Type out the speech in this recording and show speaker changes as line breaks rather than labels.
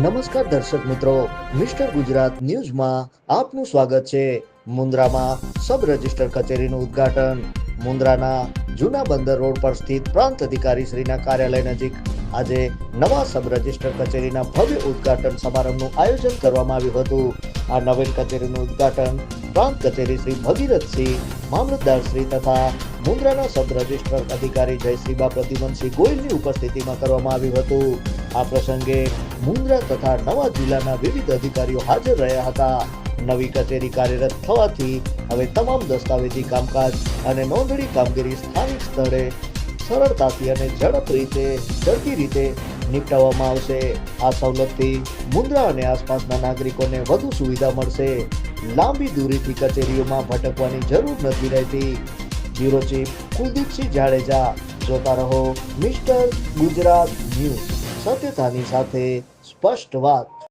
નમસ્કાર દર્શક મિત્રો, મિસ્ટર ગુજરાત ન્યૂઝમાં આપનું સ્વાગત છે। મુન્દ્રામાં સબ રજિસ્ટર કચેરીનું ઉદ્ઘાટન। મુન્દ્રાના જૂના બંદર રોડ પર સ્થિત પ્રાંત અધિકારી શ્રીના કાર્યાલય નજીક આજે નવા સબ રજિસ્ટર કચેરીના ભવ્ય ઉદ્ઘાટન સમારંભનું આયોજન કરવામાં આવ્યું હતું। આ નવીન કચેરીનું ઉદ્ઘાટન પ્રાંત કચેરી શ્રી ભગીરથસિંહ મામલતદાર શ્રી તથા મુન્દ્રાના સબ રજિસ્ટર અધિકારી જયશ્રીબા પ્રદ્યુમનસિંહ ગોયલની ઉપસ્થિતિમાં કરવામાં આવ્યું હતું। આ પ્રસંગે મુન્દ્રા તથા નવા જિલ્લાના વિવિધ અધિકારીઓ હાજર રહ્યા હતા। નવી કચેરી કાર્યરત થવાથી હવે તમામ દસ્તાવેજી કામકાજ અને નોંધણી કામગીરી સ્થાનિક સ્થળે સરળતાથી અને ઝડપી રીતે નિપટાવવામાં આવશે। આ સવલતથી મુન્દ્રા અને આસપાસના નાગરિકોને વધુ સુવિધા મળશે। લાંબી દૂરીથી કચેરીઓમાં ભટકવાની જરૂર નથી રહેતી। Bureau chief Kuldeepsinh Jadeja. જોતા રહો મિસ્ટર ગુજરાત ન્યૂઝ, સત્યતાની સાથે સ્પષ્ટ વાત।